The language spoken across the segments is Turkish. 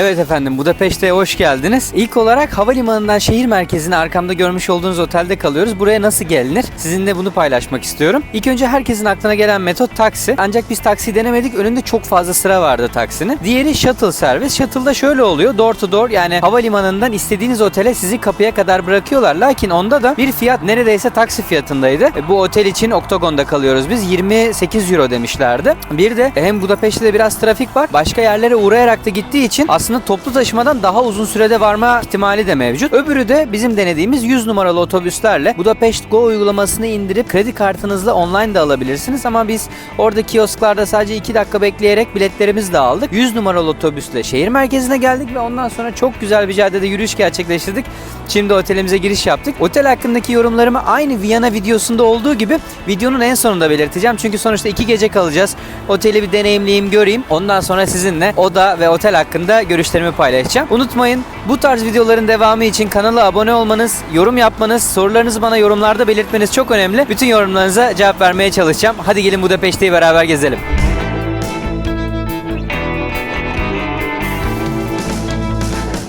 Evet efendim, Budapeşte'ye hoş geldiniz. İlk olarak havalimanından şehir merkezine arkamda görmüş olduğunuz otelde kalıyoruz. Buraya nasıl gelinir? Sizinle bunu paylaşmak istiyorum. İlk önce herkesin aklına gelen metot taksi. Ancak biz taksi denemedik. Önünde çok fazla sıra vardı taksinin. Diğeri shuttle servis. Shuttle'da şöyle oluyor. Door to door, yani havalimanından istediğiniz otele sizi kapıya kadar bırakıyorlar. Lakin onda da bir fiyat neredeyse taksi fiyatındaydı. Bu otel için Oktogon'da kalıyoruz biz. 28 euro demişlerdi. Bir de hem Budapeşte'de biraz trafik var. Başka yerlere uğrayarak da gittiği için aslında toplu taşımadan daha uzun sürede varma ihtimali de mevcut. Öbürü de bizim denediğimiz 100 numaralı otobüslerle Budapest Go uygulamasını indirip kredi kartınızla online de alabilirsiniz. Ama biz orada kiosklarda sadece 2 dakika bekleyerek biletlerimizi de aldık. 100 numaralı otobüsle şehir merkezine geldik ve ondan sonra çok güzel bir caddede yürüyüş gerçekleştirdik. Şimdi otelimize giriş yaptık. Otel hakkındaki yorumlarımı aynı Viyana videosunda olduğu gibi videonun en sonunda belirteceğim. Çünkü sonuçta 2 gece kalacağız. Oteli bir deneyimleyeyim, göreyim. Ondan sonra sizinle oda ve otel hakkında görüşlerimi paylaşacağım. Unutmayın, bu tarz videoların devamı için kanala abone olmanız, yorum yapmanız, sorularınızı bana yorumlarda belirtmeniz çok önemli. Bütün yorumlarınıza cevap vermeye çalışacağım. Hadi gelin Budapeşte'yi beraber gezelim.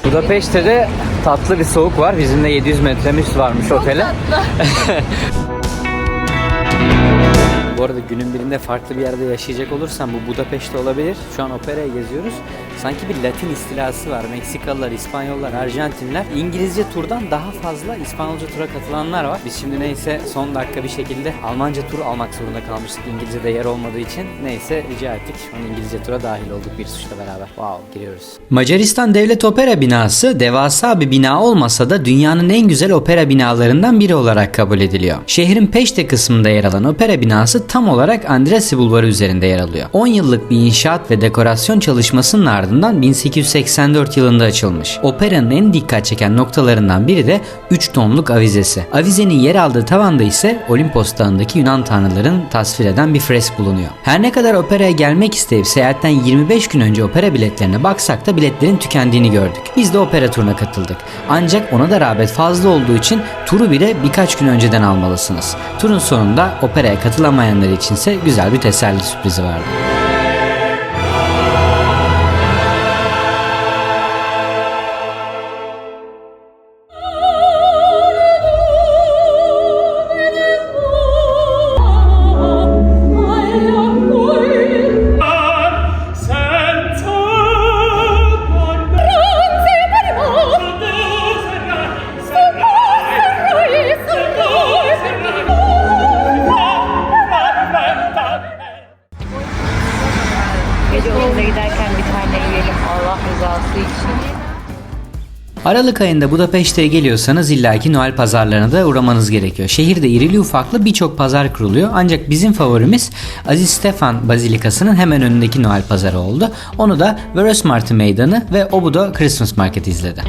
Budapeşte'de tatlı bir soğuk var. Bizim de 700 metremiz varmış otele. Bu arada günün birinde farklı bir yerde yaşayacak olursam bu Budapeşte olabilir. Şu an operaya geziyoruz. Sanki bir Latin istilası var. Meksikalılar, İspanyollar, Arjantinler. İngilizce turdan daha fazla İspanyolca tura katılanlar var. Biz şimdi neyse son dakika bir şekilde Almanca tur almak zorunda kalmıştık. İngilizce'de yer olmadığı için. Neyse rica ettik. Şu an İngilizce tura dahil olduk bir suçla beraber. Wow, giriyoruz. Macaristan Devlet Opera binası devasa bir bina olmasa da dünyanın en güzel opera binalarından biri olarak kabul ediliyor. Şehrin Peşte kısmında yer alan opera binası tam olarak Andresi Bulvarı üzerinde yer alıyor. 10 yıllık bir inşaat ve dekorasyon çalışmasının ardından 1884 yılında açılmış. Operanın en dikkat çeken noktalarından biri de 3 tonluk avizesi. Avizenin yer aldığı tavanda ise Olimpos Dağı'ndaki Yunan tanrılarını tasvir eden bir fresk bulunuyor. Her ne kadar operaya gelmek isteyip seyahatten 25 gün önce opera biletlerine baksak da biletlerin tükendiğini gördük. Biz de opera turuna katıldık. Ancak ona da rağbet fazla olduğu için turu bile birkaç gün önceden almalısınız. Turun sonunda operaya katılamayanlar içinse güzel bir teselli sürprizi vardı. Giderken bir tane yiyelim Allah rızası için. Aralık ayında Budapeşte'ye geliyorsanız illaki Noel pazarlarına da uğramanız gerekiyor. Şehirde irili ufaklı birçok pazar kuruluyor. Ancak bizim favorimiz Aziz Stefan Bazilikası'nın hemen önündeki Noel pazarı oldu. Onu da Vörösmarty Meydanı ve Obudo Christmas Market izledi.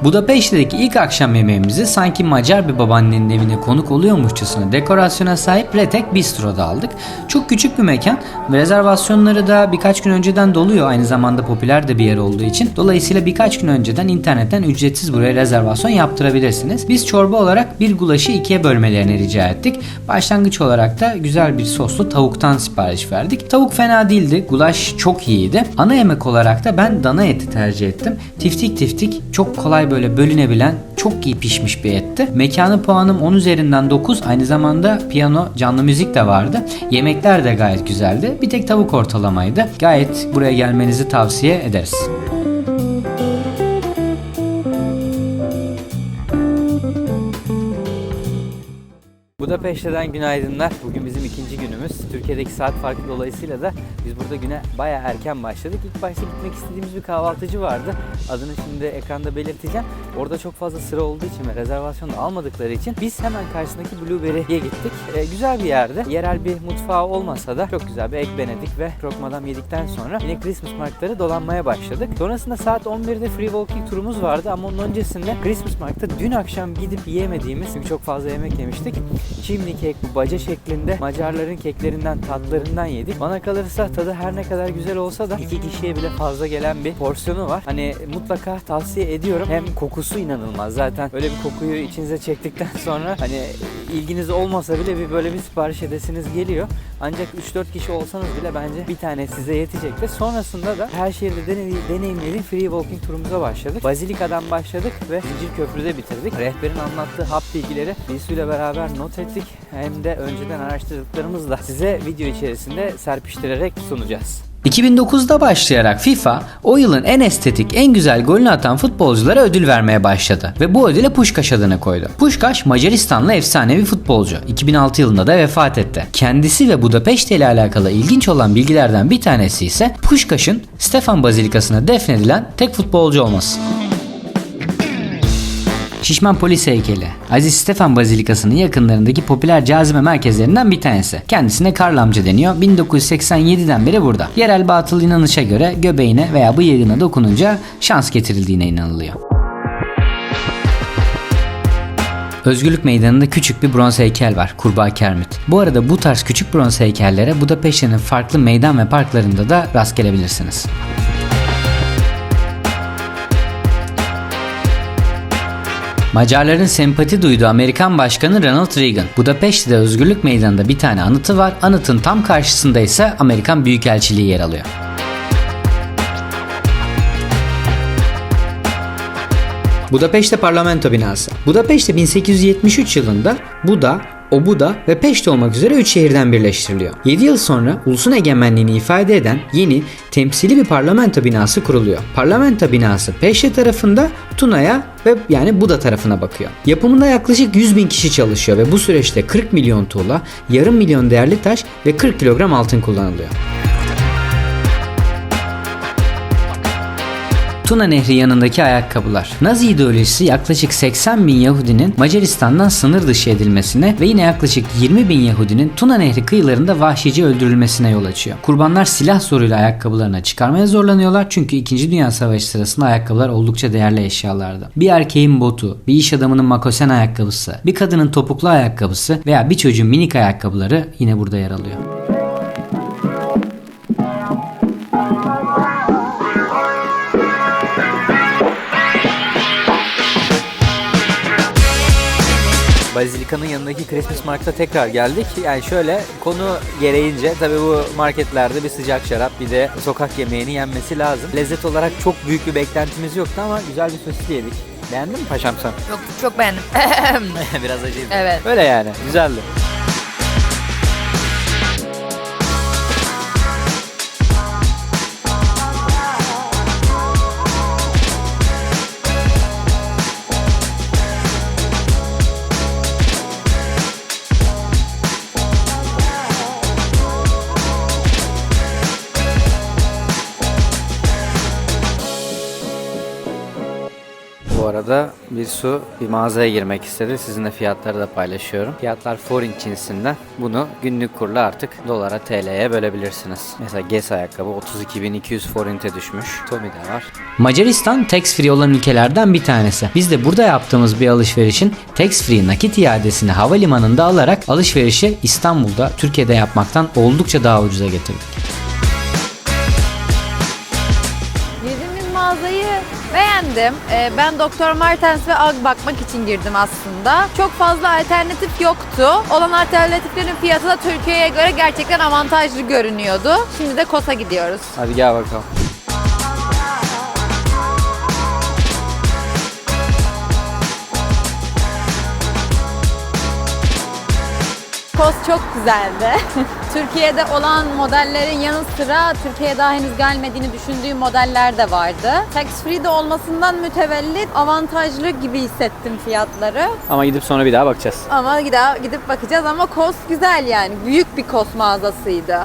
Budapeşte'deki ilk akşam yemeğimizi sanki Macar bir babaannenin evine konuk oluyormuşçasına dekorasyona sahip Retek Bistro'da aldık. Çok küçük bir mekan ve rezervasyonları da birkaç gün önceden doluyor. Aynı zamanda popüler de bir yer olduğu için. Dolayısıyla birkaç gün önceden internetten ücretsiz buraya rezervasyon yaptırabilirsiniz. Biz çorba olarak bir gulaşı ikiye bölmelerini rica ettik. Başlangıç olarak da güzel bir soslu tavuktan sipariş verdik. Tavuk fena değildi. Gulaş çok iyiydi. Ana yemek olarak da ben dana eti tercih ettim. Tiftik tiftik, çok kolay böyle bölünebilen, çok iyi pişmiş bir etti. Mekanı puanım 10 üzerinden 9. Aynı zamanda piyano, canlı müzik de vardı. Yemekler de gayet güzeldi. Bir tek tavuk ortalamaydı. Gayet buraya gelmenizi tavsiye ederiz. Budapeşte'den günaydınlar. Bugün bizim ikinci günümüz. Türkiye'deki saat farkı dolayısıyla da biz burada güne bayağı erken başladık. İlk başta gitmek istediğimiz bir kahvaltıcı vardı. Adını şimdi ekranda belirteceğim. Orada çok fazla sıra olduğu için ve rezervasyon da almadıkları için biz hemen karşısındaki Blueberry'ye gittik. Güzel bir yerde. Yerel bir mutfağı olmasa da çok güzel bir ek benedik ve croque madame yedikten sonra yine Christmas marketları dolanmaya başladık. Sonrasında saat 11'de free walking turumuz vardı ama onun öncesinde Christmas markette dün akşam gidip yiyemediğimiz, çünkü çok fazla yemek yemiştik, chimney kek, bu baca şeklinde Macarların keklerinden, tatlarından yedik. Bana kalırsa tadı her ne kadar güzel olsa da 2 kişiye bile fazla gelen bir porsiyonu var. Hani mutlaka tavsiye ediyorum. Hem kokusu inanılmaz. Zaten öyle bir kokuyu içinize çektikten sonra hani ilginiz olmasa bile böyle bir sipariş edesiniz geliyor. Ancak 3-4 kişi olsanız bile bence bir tane size yetecektir. Sonrasında da her şehirde deneyimlediğim free walking turumuza başladık. Bazilika'dan başladık ve Zincirköprü'de bitirdik. Rehberin anlattığı hap bilgileri Bilsu'yla beraber not ettik. Hem de önceden araştırdıklarımızla size video içerisinde serpiştirerek sunacağız. 2009'da başlayarak FIFA o yılın en estetik, en güzel golünü atan futbolculara ödül vermeye başladı ve bu ödüle Puskás adını koydu. Puskás Macaristanlı efsanevi futbolcu. 2006 yılında da vefat etti. Kendisi ve Budapeşte ile alakalı ilginç olan bilgilerden bir tanesi ise Puskás'ın Stefan Bazilikası'na defnedilen tek futbolcu olması. Şişman Polis heykeli, Aziz Stefan Bazilikası'nın yakınlarındaki popüler cazibe merkezlerinden bir tanesi. Kendisine Karl amca deniyor. 1987'den beri burada. Yerel batıl inanışa göre göbeğine veya bıyığına dokununca şans getirildiğine inanılıyor. Özgürlük Meydanı'nda küçük bir bronz heykel var. Kurbağa Kermit. Bu arada bu tarz küçük bronz heykellere Budapeşte'nin farklı meydan ve parklarında da rast gelebilirsiniz. Macarların sempati duyduğu Amerikan Başkanı Ronald Reagan. Budapeşte'de Özgürlük Meydanı'nda bir tane anıtı var. Anıtın tam karşısında ise Amerikan Büyükelçiliği yer alıyor. Budapeşte Parlamento Binası. Budapeşte 1873 yılında Buda, Obuda ve Peşte olmak üzere 3 şehirden birleştiriliyor. 7 yıl sonra ulusun egemenliğini ifade eden yeni temsili bir parlamento binası kuruluyor. Parlamento binası Peşte tarafında, Tuna'ya ve yani Buda tarafına bakıyor. Yapımında yaklaşık 100.000 kişi çalışıyor ve bu süreçte 40 milyon tuğla, yarım milyon değerli taş ve 40 kilogram altın kullanılıyor. Tuna Nehri yanındaki ayakkabılar. Nazi ideolojisi yaklaşık 80.000 Yahudinin Macaristan'dan sınır dışı edilmesine ve yine yaklaşık 20.000 Yahudinin Tuna Nehri kıyılarında vahşice öldürülmesine yol açıyor. Kurbanlar silah zoruyla ayakkabılarına çıkarmaya zorlanıyorlar çünkü 2. Dünya Savaşı sırasında ayakkabılar oldukça değerli eşyalardı. Bir erkeğin botu, bir iş adamının makosen ayakkabısı, bir kadının topuklu ayakkabısı veya bir çocuğun minik ayakkabıları yine burada yer alıyor. Bazilika'nın yanındaki Christmas Market'a tekrar geldik. Yani şöyle, konu gereğince tabii bu marketlerde bir sıcak şarap bir de sokak yemeğini yenmesi lazım. Lezzet olarak çok büyük bir beklentimiz yoktu ama güzel bir sosisli yedik. Beğendin mi paşam sen? Çok beğendim. Biraz acıydı. Evet. Öyle yani, güzeldi. Bu arada bir mağazaya girmek istedi. Sizinle fiyatları da paylaşıyorum. Fiyatlar forint cinsinden. Bunu günlük kurla artık dolara, TL'ye bölebilirsiniz. Mesela Guess ayakkabı 32.200 forinte düşmüş. Tommy de var. Macaristan tax free olan ülkelerden bir tanesi. Biz de burada yaptığımız bir alışverişin tax free nakit iadesini havalimanında alarak alışverişi İstanbul'da, Türkiye'de yapmaktan oldukça daha ucuza getirdik. Girdiğimiz mağazayı beğendim. Ben Dr. Martens ve Ag bakmak için girdim aslında. Çok fazla alternatif yoktu. Olan alternatiflerin fiyatı da Türkiye'ye göre gerçekten avantajlı görünüyordu. Şimdi de Kos'a gidiyoruz. Hadi gel bakalım. Kos çok güzeldi. Türkiye'de olan modellerin yanı sıra Türkiye'ye daha henüz gelmediğini düşündüğüm modeller de vardı. Tax free de olmasından mütevellit avantajlı gibi hissettim fiyatları. Ama gidip sonra bir daha bakacağız. Ama gidip bakacağız ama Kos güzel yani. Büyük bir Kos mağazasıydı.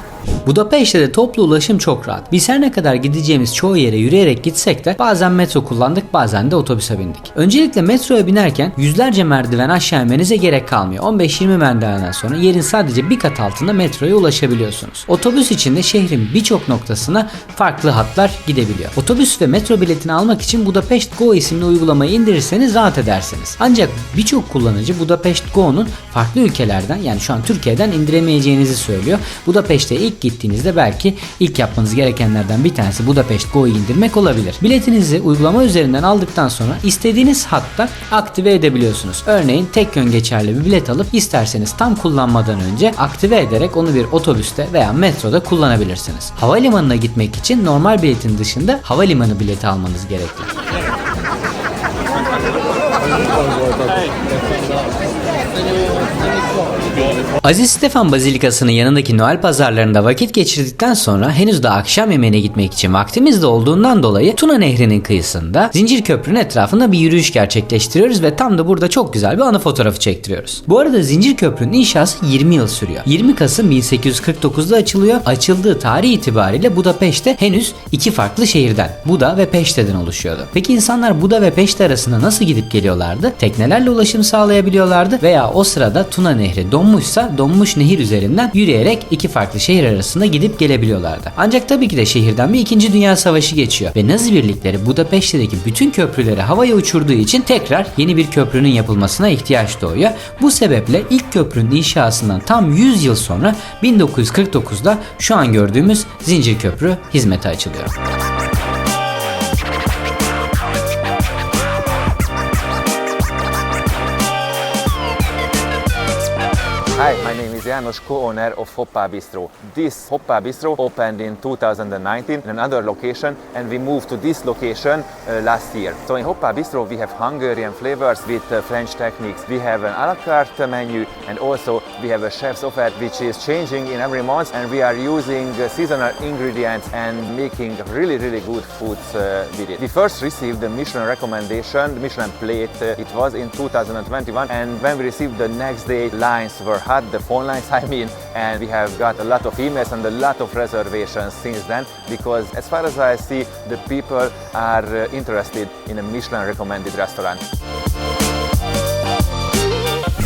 Budapeşte de toplu ulaşım çok rahat. Biz her ne kadar gideceğimiz çoğu yere yürüyerek gitsek de bazen metro kullandık, bazen de otobüse bindik. Öncelikle metroya binerken yüzlerce merdiven aşağı inmenize gerek kalmıyor. 15-20 merdivenden sonra yerin sadece bir kat altında metroya ulaşabiliyorsunuz. Otobüs için de şehrin birçok noktasına farklı hatlar gidebiliyor. Otobüs ve metro biletini almak için Budapest Go isimli uygulamayı indirirseniz rahat edersiniz. Ancak birçok kullanıcı Budapest Go'nun farklı ülkelerden, yani şu an Türkiye'den indiremeyeceğinizi söylüyor. Budapeşte ilk gittiğinizde belki ilk yapmanız gerekenlerden bir tanesi Budapest Go'yu indirmek olabilir. Biletinizi uygulama üzerinden aldıktan sonra istediğiniz hatta aktive edebiliyorsunuz. Örneğin tek yön geçerli bir bilet alıp isterseniz tam kullanmadan önce aktive ederek onu bir otobüste veya metroda kullanabilirsiniz. Havalimanına gitmek için normal biletin dışında havalimanı bileti almanız gerekli. Aziz Stefan Bazilikası'nın yanındaki Noel pazarlarında vakit geçirdikten sonra henüz daha akşam yemeğine gitmek için vaktimiz de olduğundan dolayı Tuna Nehri'nin kıyısında Zincir Köprü'nün etrafında bir yürüyüş gerçekleştiriyoruz ve tam da burada çok güzel bir anı fotoğrafı çektiriyoruz. Bu arada Zincir Köprü'nün inşası 20 yıl sürüyor. 20 Kasım 1849'da açılıyor. Açıldığı tarih itibariyle Budapeşte henüz iki farklı şehirden, Buda ve Peşte'den oluşuyordu. Peki insanlar Buda ve Peşte arasında nasıl gidip geliyorlardı? Teknelerle ulaşım sağlayabiliyorlardı veya o sırada Tuna Nehri donmuşsa donmuş nehir üzerinden yürüyerek iki farklı şehir arasında gidip gelebiliyorlardı. Ancak tabii ki de şehirden bir 2. Dünya Savaşı geçiyor ve Nazi birlikleri Budapeşte'deki bütün köprüleri havaya uçurduğu için tekrar yeni bir köprünün yapılmasına ihtiyaç doğuyor. Bu sebeple ilk köprünün inşasından tam 100 yıl sonra 1949'da şu an gördüğümüz Zincir Köprü hizmete açılıyor. Hi, my name is János, co-owner of Hoppá Bistro. This Hoppá Bistro opened in 2019 in another location, and we moved to this location last year. So in Hoppá Bistro we have Hungarian flavors with French techniques. We have an a la carte menu, and also we have a chef's offer which is changing in every month, and we are using seasonal ingredients and making really good foods with it. We first received the Michelin recommendation, the Michelin plate, it was in 2021, and when we received the next day, lines were hot, the phone lines I mean, and we have got a lot of emails and a lot of reservations since then, because as far as I see, the people are interested in a Michelin recommended restaurant.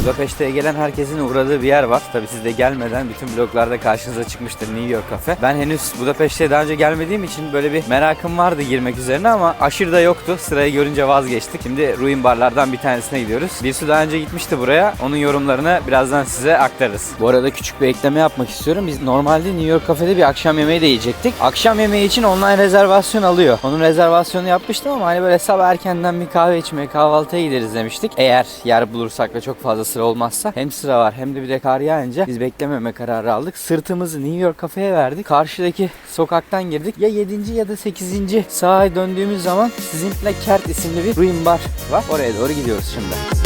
Budapeşte'ye gelen herkesin uğradığı bir yer var. Tabii siz de gelmeden bütün bloglarda karşınıza çıkmıştır New York Cafe. Ben henüz Budapeşte'ye daha önce gelmediğim için böyle bir merakım vardı girmek üzerine ama aşırı da yoktu. Sırayı görünce vazgeçtik. Şimdi ruin barlardan bir tanesine gidiyoruz. Birisi daha önce gitmişti buraya. Onun yorumlarını birazdan size aktarırız. Bu arada küçük bir ekleme yapmak istiyorum. Biz normalde New York Cafe'de bir akşam yemeği de yiyecektik. Akşam yemeği için online rezervasyon alıyor. Onun rezervasyonu yapmıştım ama hani böyle sabah erkenden bir kahve içmeye, kahvaltıya gideriz demiştik. Eğer yer bulursak ve çok fazla sıra olmazsa, hem sıra var hem de bir de kar yağınca biz beklememe kararı aldık. Sırtımızı New York Cafe'ye verdik. Karşıdaki sokaktan girdik. Ya 7. ya da 8. sağa döndüğümüz zaman Simple Kert isimli bir ruin bar var. Oraya doğru gidiyoruz şimdi.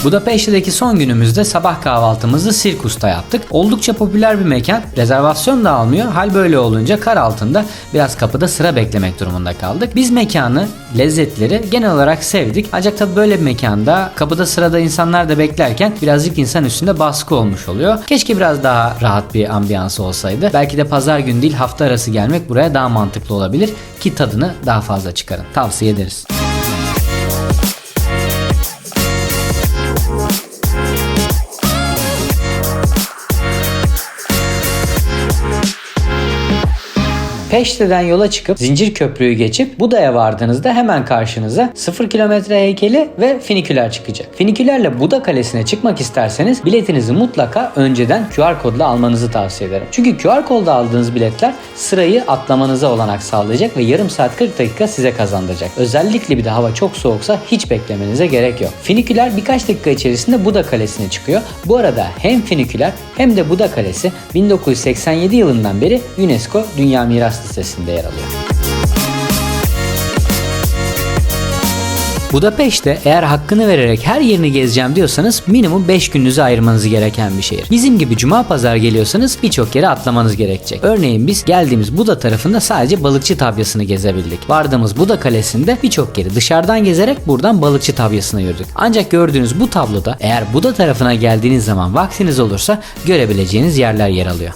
Budapeşte'deki son günümüzde sabah kahvaltımızı Sirkus'ta yaptık. Oldukça popüler bir mekan. Rezervasyon da almıyor. Hal böyle olunca kar altında biraz kapıda sıra beklemek durumunda kaldık. Biz mekanı, lezzetleri genel olarak sevdik. Ancak tabii böyle bir mekanda kapıda sırada insanlar da beklerken birazcık insan üstünde baskı olmuş oluyor. Keşke biraz daha rahat bir ambiyansı olsaydı. Belki de pazar günü değil hafta arası gelmek buraya daha mantıklı olabilir ki tadını daha fazla çıkarın. Tavsiye ederiz. Peşte'den yola çıkıp Zincir Köprü'yü geçip Buda'ya vardığınızda hemen karşınıza 0 kilometre heykeli ve finiküler çıkacak. Finikülerle Buda Kalesi'ne çıkmak isterseniz biletinizi mutlaka önceden QR kodla almanızı tavsiye ederim. Çünkü QR kodla aldığınız biletler sırayı atlamanıza olanak sağlayacak ve yarım saat 40 dakika size kazandıracak. Özellikle bir de hava çok soğuksa hiç beklemenize gerek yok. Finiküler birkaç dakika içerisinde Buda Kalesi'ne çıkıyor. Bu arada hem finiküler hem de Buda Kalesi 1987 yılından beri UNESCO Dünya Miras listesinde yer alıyor. Budapeşte eğer hakkını vererek her yerini gezeceğim diyorsanız minimum 5 gününüzü ayırmanız gereken bir şehir. Bizim gibi cuma pazar geliyorsanız birçok yere atlamanız gerekecek. Örneğin biz geldiğimiz Buda tarafında sadece balıkçı tabyasını gezebildik. Vardığımız Buda kalesinde birçok yeri dışarıdan gezerek buradan balıkçı tabyasına yürüdük. Ancak gördüğünüz bu tabloda eğer Buda tarafına geldiğiniz zaman vaktiniz olursa görebileceğiniz yerler yer alıyor.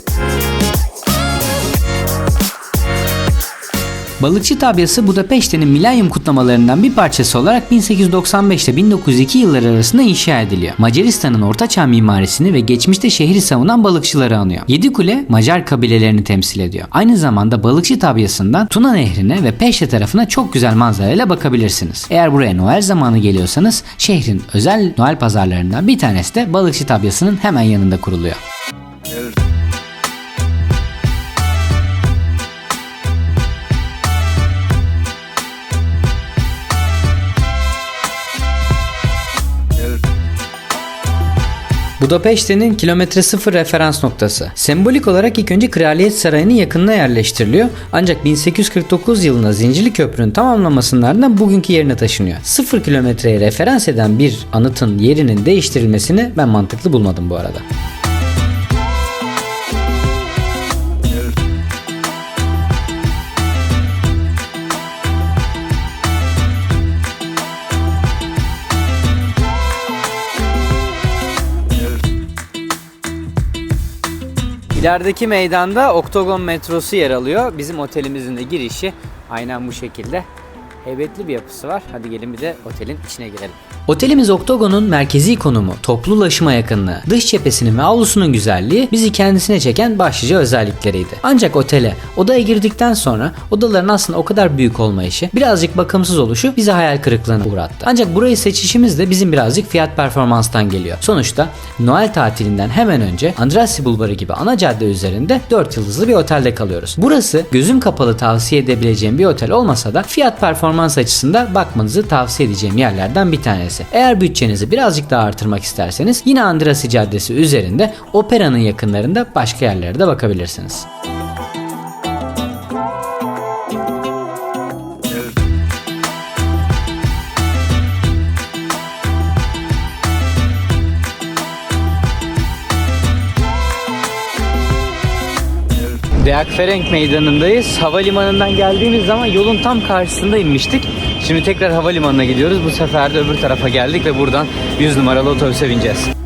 Balıkçı tabyası Budapeşte'nin milenyum kutlamalarından bir parçası olarak 1895 ile 1902 yılları arasında inşa ediliyor. Macaristan'ın ortaçağ mimarisini ve geçmişte şehri savunan balıkçıları anıyor. 7 kule Macar kabilelerini temsil ediyor. Aynı zamanda balıkçı tabyasından Tuna Nehri'ne ve Peşte tarafına çok güzel manzarayla bakabilirsiniz. Eğer buraya Noel zamanı geliyorsanız şehrin özel Noel pazarlarından bir tanesi de balıkçı tabyasının hemen yanında kuruluyor. Budapeşte'nin kilometre sıfır referans noktası. Sembolik olarak ilk önce Kraliyet Sarayı'nın yakınına yerleştiriliyor. Ancak 1849 yılında Zincirli Köprü'nün tamamlanmasının ardından bugünkü yerine taşınıyor. 0 kilometreye referans eden bir anıtın yerinin değiştirilmesini ben mantıklı bulmadım bu arada. İlerideki meydanda Oktogon metrosu yer alıyor. Bizim otelimizin de girişi aynen bu şekilde. Heybetli bir yapısı var. Hadi gelin bir de otelin içine girelim. Otelimiz Oktogon'un merkezi konumu, toplu ulaşıma yakınlığı, dış cephesinin ve avlusunun güzelliği bizi kendisine çeken başlıca özellikleriydi. Ancak otele, odaya girdikten sonra odaların aslında o kadar büyük olmayışı, birazcık bakımsız oluşu bizi hayal kırıklığına uğrattı. Ancak burayı seçişimiz de bizim birazcık fiyat performanstan geliyor. Sonuçta Noel tatilinden hemen önce Andrassy Bulvarı gibi ana cadde üzerinde 4 yıldızlı bir otelde kalıyoruz. Burası gözüm kapalı tavsiye edebileceğim bir otel olmasa da fiyat performans açısından bakmanızı tavsiye edeceğim yerlerden bir tanesi. Eğer bütçenizi birazcık daha artırmak isterseniz yine Andrassy Caddesi üzerinde Opera'nın yakınlarında başka yerlere de bakabilirsiniz. Deakferenk Meydanı'ndayız. Havalimanından geldiğimiz zaman yolun tam karşısında inmiştik. Şimdi tekrar havalimanına gidiyoruz. Bu sefer de öbür tarafa geldik ve buradan 100 numaralı otobüse bineceğiz.